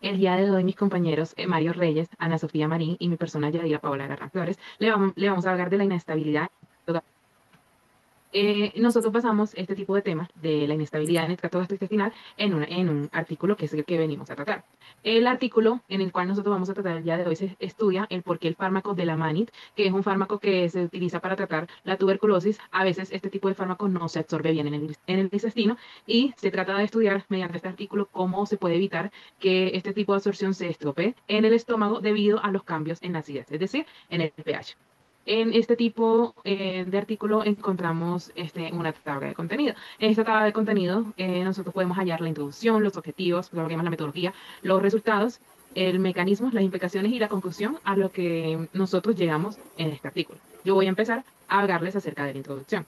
El día de hoy mis compañeros Mario Reyes, Ana Sofía Marín y mi persona Yadira Paola Garra Flores le vamos a hablar de la inestabilidad. Nosotros basamos este tipo de temas de la inestabilidad en el tracto gastrointestinal en un artículo que es el que venimos a tratar. El artículo en el cual nosotros vamos a tratar el día de hoy se estudia el por qué el fármaco de la Manit, que es un fármaco que se utiliza para tratar la tuberculosis. A veces este tipo de fármaco no se absorbe bien en el intestino y se trata de estudiar mediante este artículo cómo se puede evitar que este tipo de absorción se estropee en el estómago debido a los cambios en la acidez, es decir, en el pH. En este tipo de artículo encontramos una tabla de contenido. En esta tabla de contenido nosotros podemos hallar la introducción, los objetivos, lo que llamamos la metodología, los resultados, el mecanismo, las implicaciones y la conclusión a lo que nosotros llegamos en este artículo. Yo voy a empezar a hablarles acerca de la introducción.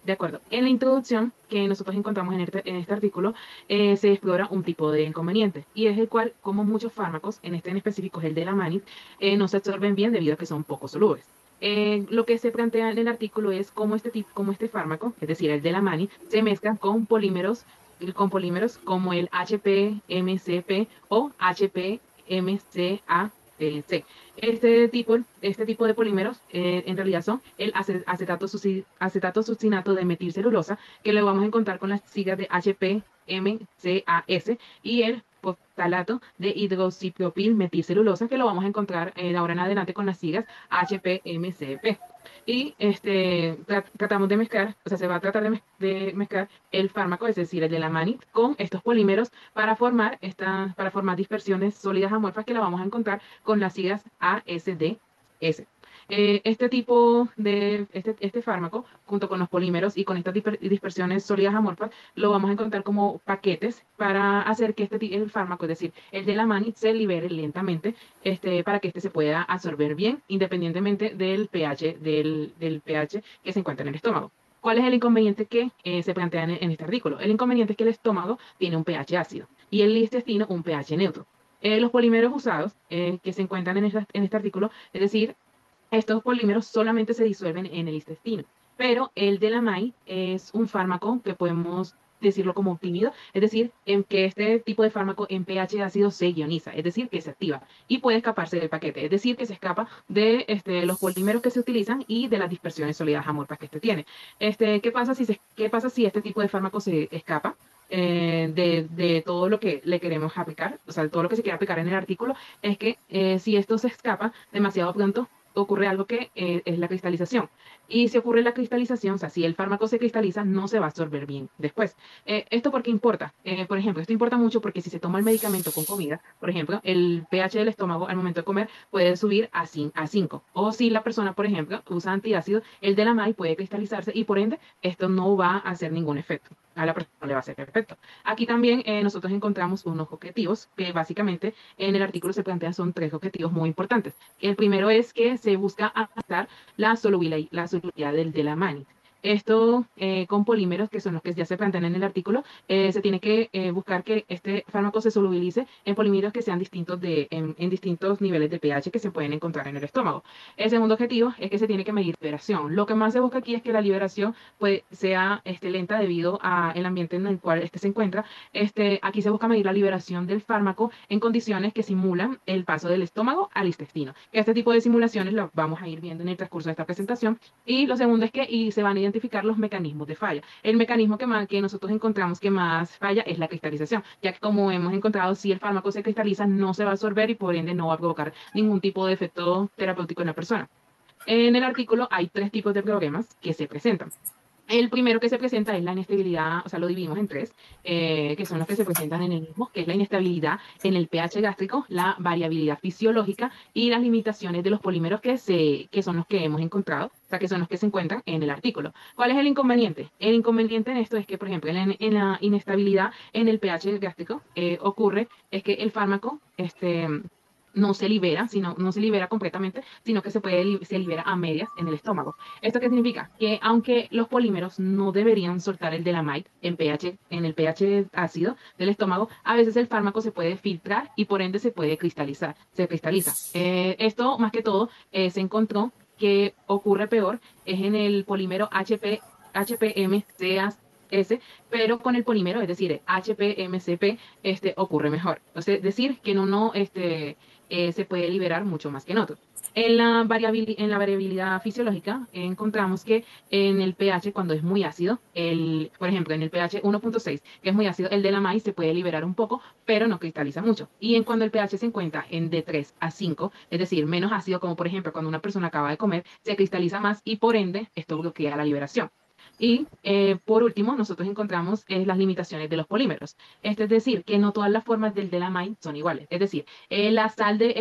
De acuerdo. En la introducción que nosotros encontramos en este artículo, se explora un tipo de inconveniente, y es el cual, como muchos fármacos, en este en específico es el de la manit, no se absorben bien debido a que son poco solubles. Lo que se plantea en el artículo es cómo este fármaco, es decir, el de la manit, se mezcla con polímeros como el HPMCP o HPMCAC. Este tipo de polímeros en realidad son el acetato succinato de metilcelulosa, que lo vamos a encontrar con las siglas de HPMCAS, y el fosfatalato de hidroxipropil metilcelulosa, que lo vamos a encontrar de ahora en adelante con las siglas HPMCP. Y tratamos de mezclar, o sea, se va a tratar de mezclar el fármaco, es decir, el de la manit, con estos polímeros para formar dispersiones sólidas amorfas, que la vamos a encontrar con las siglas ASDS. Este fármaco, junto con los polímeros y con estas dispersiones sólidas amorfas, lo vamos a encontrar como paquetes para hacer que el fármaco, es decir, el de la manit, se libere lentamente, para que se pueda absorber bien, independientemente del pH, del pH que se encuentra en el estómago. ¿Cuál es el inconveniente que se plantea en este artículo? El inconveniente es que el estómago tiene un pH ácido y el intestino un pH neutro. Los polímeros usados que se encuentran en este artículo, es decir, estos polímeros solamente se disuelven en el intestino, pero el de la MAI es un fármaco que podemos decirlo como tímido, es decir, en que este tipo de fármaco en pH ácido se ioniza, es decir, que se activa y puede escaparse del paquete, es decir, que se escapa de los polímeros que se utilizan y de las dispersiones sólidas amorfas que tiene. ¿Qué pasa si este tipo de fármaco se escapa de todo lo que le queremos aplicar? O sea, todo lo que se quiere aplicar en el artículo es que si esto se escapa demasiado pronto, ocurre algo que es la cristalización. Y si ocurre la cristalización, o sea, si el fármaco se cristaliza, no se va a absorber bien después. ¿Esto por qué importa? Por ejemplo, esto importa mucho porque si se toma el medicamento con comida, por ejemplo, el pH del estómago al momento de comer puede subir a 5. O si la persona, por ejemplo, usa antiácido, el de la MAI puede cristalizarse y por ende esto no va a hacer ningún efecto. A la persona no le va a hacer efecto. Aquí también nosotros encontramos unos objetivos que básicamente en el artículo se plantean, son tres objetivos muy importantes. El primero es que se busca adaptar la solubilidad del de la manit. Esto con polímeros, que son los que ya se plantean en el artículo, se tiene que buscar que este fármaco se solubilice en polímeros que sean distintos en distintos niveles de pH que se pueden encontrar en el estómago. El segundo objetivo es que se tiene que medir liberación. Lo que más se busca aquí es que la liberación pues, sea lenta debido al ambiente en el cual se encuentra. Aquí se busca medir la liberación del fármaco en condiciones que simulan el paso del estómago al intestino. Este tipo de simulaciones las vamos a ir viendo en el transcurso de esta presentación. Y lo segundo es que se van a identificar los mecanismos de falla. El mecanismo que nosotros encontramos que más falla es la cristalización, ya que como hemos encontrado, si el fármaco se cristaliza, no se va a absorber y por ende no va a provocar ningún tipo de efecto terapéutico en la persona. En el artículo hay tres tipos de problemas que se presentan. El primero que se presenta es la inestabilidad, o sea, lo dividimos en tres, que son los que se presentan en el mismo, que es la inestabilidad en el pH gástrico, la variabilidad fisiológica y las limitaciones de los polímeros que son los que hemos encontrado, o sea, que son los que se encuentran en el artículo. ¿Cuál es el inconveniente? El inconveniente en esto es que, por ejemplo, en la inestabilidad en el pH gástrico ocurre es que el fármaco, no se libera, no se libera completamente, sino que se libera a medias en el estómago. ¿Esto qué significa? Que aunque los polímeros no deberían soltar el delamide en el pH ácido del estómago, a veces el fármaco se puede filtrar y por ende se puede cristalizar, se cristaliza. Esto más que todo se encontró que ocurre peor es en el polímero HPMCAS, pero con el polímero, es decir, HPMCP, ocurre mejor. Entonces, decir que en uno se puede liberar mucho más que en otro. En la variabilidad fisiológica encontramos que en el pH, cuando es muy ácido, por ejemplo, en el pH 1.6, que es muy ácido, el de la maíz se puede liberar un poco, pero no cristaliza mucho. Y en cuando el pH se encuentra en de 3 a 5, es decir, menos ácido, como por ejemplo cuando una persona acaba de comer, se cristaliza más y por ende esto bloquea la liberación. Y por último, nosotros encontramos las limitaciones de los polímeros. Es decir, que no todas las formas del delamine son iguales. Es decir, la sal de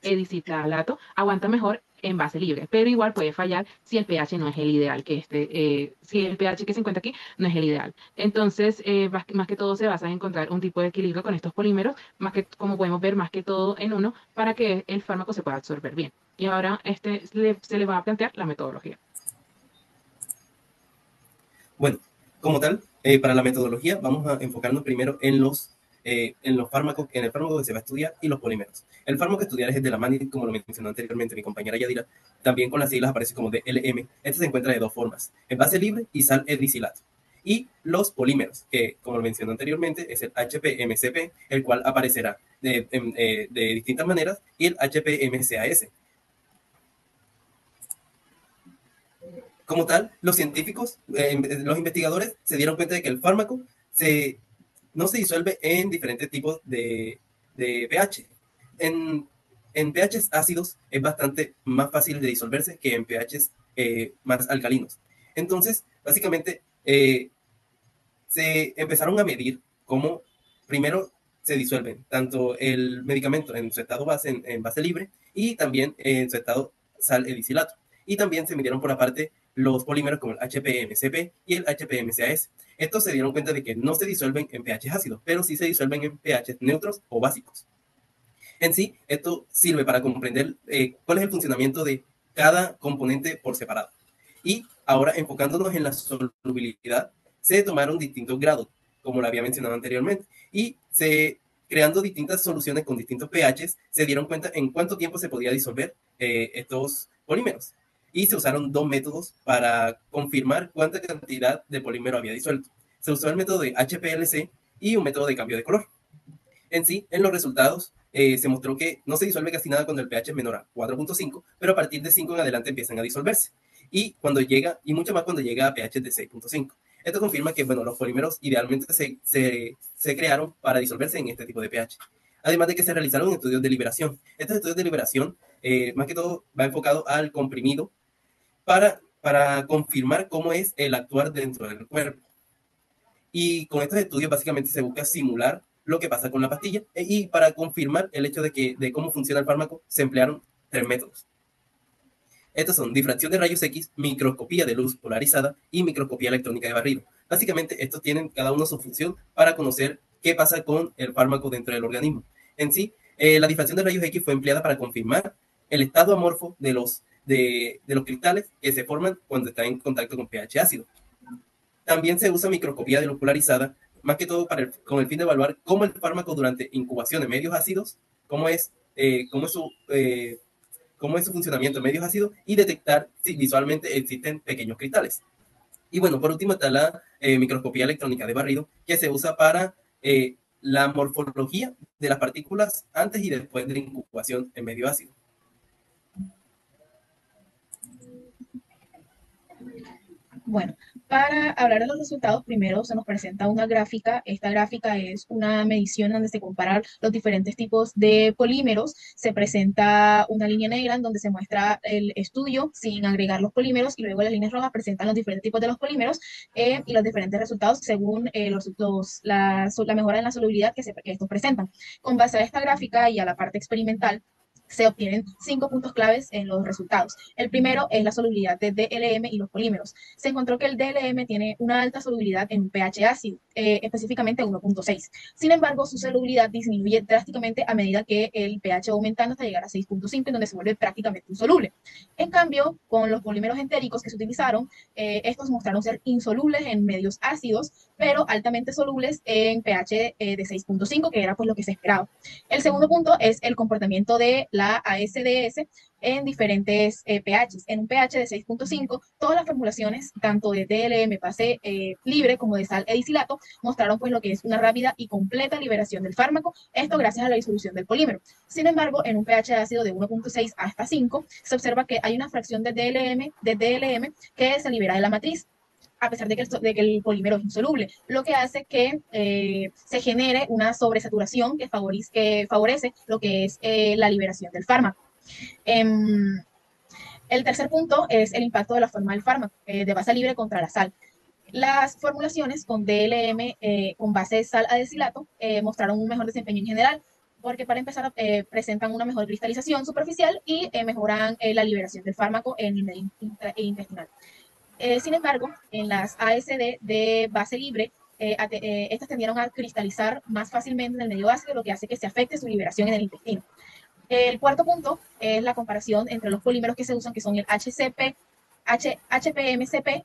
edicitalato aguanta mejor en base libre, pero igual puede fallar si el pH no es el ideal, si el pH que se encuentra aquí no es el ideal. Entonces, más que todo se basa en encontrar un tipo de equilibrio con estos polímeros, más que, como podemos ver, más que todo en uno, para que el fármaco se pueda absorber bien. Y ahora se le va a plantear la metodología. Bueno, como tal, para la metodología vamos a enfocarnos primero en los fármacos, en el fármaco que se va a estudiar y los polímeros. El fármaco a estudiar es el de la manit, como lo mencionó anteriormente mi compañera Yadira, también con las siglas aparece como DLM. Este se encuentra de dos formas, en base libre y sal edricilato. Y los polímeros, que como lo mencionó anteriormente, es el HPMCP, el cual aparecerá de distintas maneras, y el HPMCAS. Como tal, los científicos, los investigadores se dieron cuenta de que el fármaco no se disuelve en diferentes tipos de pH. En pHs ácidos es bastante más fácil de disolverse que en pHs más alcalinos. Entonces, básicamente, se empezaron a medir cómo primero se disuelven tanto el medicamento en su estado base, en base libre, y también en su estado sal edicilato. Y también se midieron por aparte los polímeros como el HPMCP y el HPMCAS. Estos se dieron cuenta de que no se disuelven en pH ácidos, pero sí se disuelven en pH neutros o básicos. En sí, esto sirve para comprender cuál es el funcionamiento de cada componente por separado. Y ahora, enfocándonos en la solubilidad, se tomaron distintos grados, como lo había mencionado anteriormente, y creando distintas soluciones con distintos pHs, se dieron cuenta en cuánto tiempo se podía disolver estos polímeros. Y se usaron dos métodos para confirmar cuánta cantidad de polímero había disuelto. Se usó el método de HPLC y un método de cambio de color. En sí, en los resultados se mostró que no se disuelve casi nada cuando el pH es menor a 4.5, pero a partir de 5 en adelante empiezan a disolverse. Y mucho más cuando llega a pH de 6.5. Esto confirma que, bueno, los polímeros idealmente se crearon para disolverse en este tipo de pH. Además de que se realizaron estudios de liberación. Estos estudios de liberación, más que todo, va enfocado al comprimido para confirmar cómo es el actuar dentro del cuerpo. Y con estos estudios básicamente se busca simular lo que pasa con la pastilla y para confirmar el hecho de cómo funciona el fármaco se emplearon tres métodos. Estos son difracción de rayos X, microscopía de luz polarizada y microscopía electrónica de barrido. Básicamente estos tienen cada uno su función para conocer qué pasa con el fármaco dentro del organismo. En sí, la difracción de rayos X fue empleada para confirmar el estado amorfo de los cristales que se forman cuando están en contacto con pH ácido. También se usa microscopía de luz polarizada, más que todo con el fin de evaluar cómo el fármaco durante incubación en medios ácidos, cómo es su funcionamiento en medios ácidos y detectar si visualmente existen pequeños cristales. Y bueno, por último está la microscopía electrónica de barrido, que se usa para la morfología de las partículas antes y después de la incubación en medio ácido. Bueno, para hablar de los resultados, primero se nos presenta una gráfica. Esta gráfica es una medición donde se comparan los diferentes tipos de polímeros. Se presenta una línea negra en donde se muestra el estudio sin agregar los polímeros y luego las líneas rojas presentan los diferentes tipos de los polímeros y los diferentes resultados según la mejora en la solubilidad que estos presentan. Con base a esta gráfica y a la parte experimental, se obtienen 5 puntos claves en los resultados. El primero es la solubilidad de DLM y los polímeros. Se encontró que el DLM tiene una alta solubilidad en un pH ácido, específicamente 1.6. Sin embargo, su solubilidad disminuye drásticamente a medida que el pH va aumentando hasta llegar a 6.5, en donde se vuelve prácticamente insoluble. En cambio, con los polímeros entéricos que se utilizaron, estos mostraron ser insolubles en medios ácidos, pero altamente solubles en pH de 6.5, que era pues lo que se esperaba. El segundo punto es el comportamiento de la ASDS. en diferentes pHs. En un pH de 6.5, todas las formulaciones, tanto de DLM base libre como de sal edicilato, mostraron pues lo que es una rápida y completa liberación del fármaco, esto gracias a la disolución del polímero. Sin embargo, en un pH ácido de 1.6 hasta 5, se observa que hay una fracción de DLM que se libera de la matriz, a pesar de que el polímero es insoluble, lo que hace que se genere una sobresaturación que favorece lo que es la liberación del fármaco. El tercer punto es el impacto de la forma del fármaco de base libre contra la sal. Las formulaciones con DLM con base de sal adesilato mostraron un mejor desempeño en general, porque para empezar presentan una mejor cristalización superficial y mejoran la liberación del fármaco en el medio intestinal. Sin embargo, en las ASD de base libre, estas tendieron a cristalizar más fácilmente en el medio ácido, lo que hace que se afecte su liberación en el intestino. El cuarto punto es la comparación entre los polímeros que se usan, que son el HPMCP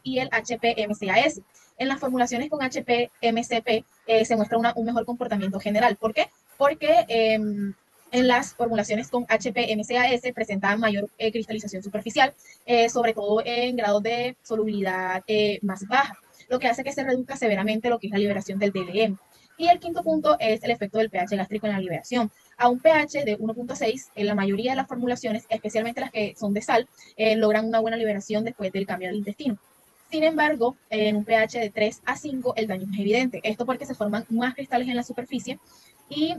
y el HPMCAS. En las formulaciones con HPMCP se muestra un mejor comportamiento general. ¿Por qué? Porque en las formulaciones con HPMCAS presentaban mayor cristalización superficial, sobre todo en grados de solubilidad más baja, lo que hace que se reduzca severamente lo que es la liberación del DLM. Y el quinto punto es el efecto del pH gástrico en la liberación. A un pH de 1.6, en la mayoría de las formulaciones, especialmente las que son de sal, logran una buena liberación después del cambio del intestino. Sin embargo, en un pH de 3 a 5 el daño es evidente. Esto porque se forman más cristales en la superficie y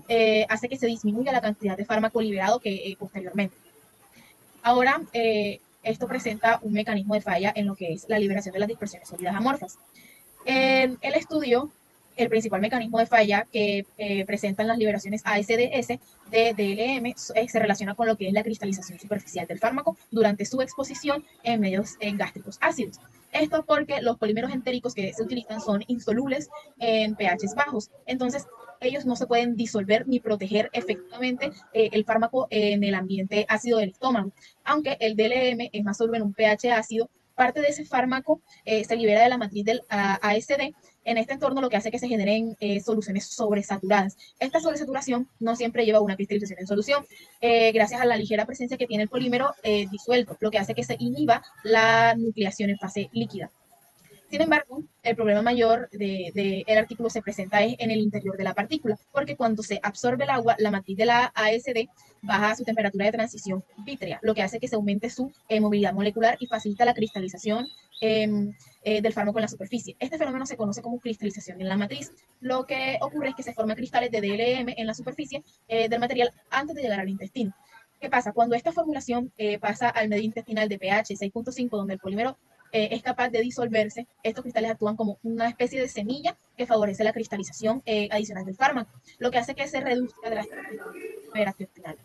hace que se disminuya la cantidad de fármaco liberado que posteriormente. Ahora, esto presenta un mecanismo de falla en lo que es la liberación de las dispersiones sólidas amorfas. En el estudio, el principal mecanismo de falla que presentan las liberaciones ASDS de DLM se relaciona con lo que es la cristalización superficial del fármaco durante su exposición en medios gástricos ácidos. Esto porque los polímeros entéricos que se utilizan son insolubles en pHs bajos. Entonces, ellos no se pueden disolver ni proteger efectivamente el fármaco en el ambiente ácido del estómago. Aunque el DLM es más soluble en un pH ácido, parte de ese fármaco se libera de la matriz del ASD en este entorno, lo que hace que se generen soluciones sobresaturadas. Esta sobresaturación no siempre lleva a una cristalización en solución, gracias a la ligera presencia que tiene el polímero disuelto, lo que hace que se inhiba la nucleación en fase líquida. Sin embargo, el problema mayor del artículo se presenta en el interior de la partícula, porque cuando se absorbe el agua, la matriz de la ASD baja su temperatura de transición vítrea, lo que hace que se aumente su movilidad molecular y facilita la cristalización del fármaco en la superficie. Este fenómeno se conoce como cristalización en la matriz. Lo que ocurre es que se forman cristales de DLM en la superficie del material antes de llegar al intestino. ¿Qué pasa? Cuando esta formulación pasa al medio intestinal de pH 6.5, donde el polímero es capaz de disolverse, estos cristales actúan como una especie de semilla que favorece la cristalización adicional del fármaco, lo que hace que se reduzca drásticamente la liberación final.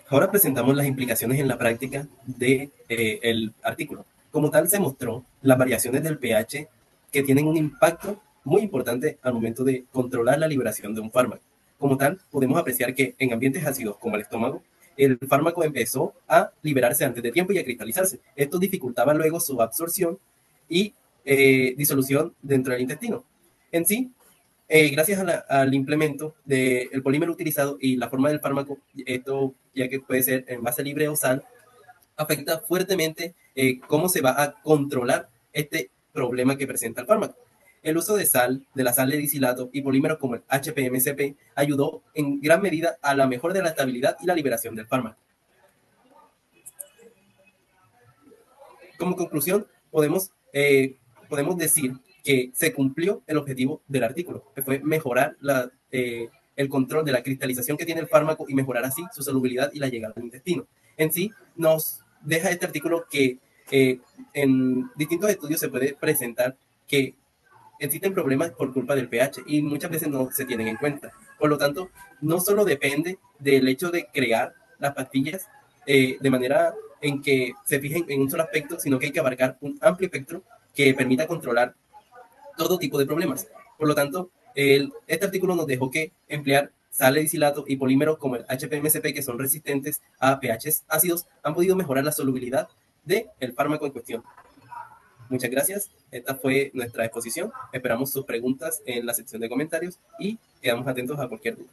Ahora presentamos las implicaciones en la práctica del artículo. Como tal, se mostró las variaciones del pH que tienen un impacto muy importante al momento de controlar la liberación de un fármaco. Como tal, podemos apreciar que en ambientes ácidos como el estómago, el fármaco empezó a liberarse antes de tiempo y a cristalizarse. Esto dificultaba luego su absorción y disolución dentro del intestino. En sí, gracias al implemento del polímero utilizado y la forma del fármaco, esto ya que puede ser en base libre o sal, afecta fuertemente cómo se va a controlar este problema que presenta el fármaco. El uso de sal, de la sal edicilato y polímeros como el HPMCP ayudó en gran medida a la mejora de la estabilidad y la liberación del fármaco. Como conclusión, podemos decir que se cumplió el objetivo del artículo, que fue mejorar el control de la cristalización que tiene el fármaco y mejorar así su solubilidad y la llegada al intestino. En sí, nos deja este artículo que en distintos estudios se puede presentar que existen problemas por culpa del pH y muchas veces no se tienen en cuenta. Por lo tanto, no solo depende del hecho de crear las pastillas de manera en que se fijen en un solo aspecto, sino que hay que abarcar un amplio espectro que permita controlar todo tipo de problemas. Por lo tanto, este artículo nos dejó que emplear sal edicilato y polímeros como el HPMCP, que son resistentes a pHs ácidos, han podido mejorar la solubilidad del fármaco en cuestión. Muchas gracias. Esta fue nuestra exposición. Esperamos sus preguntas en la sección de comentarios y quedamos atentos a cualquier duda.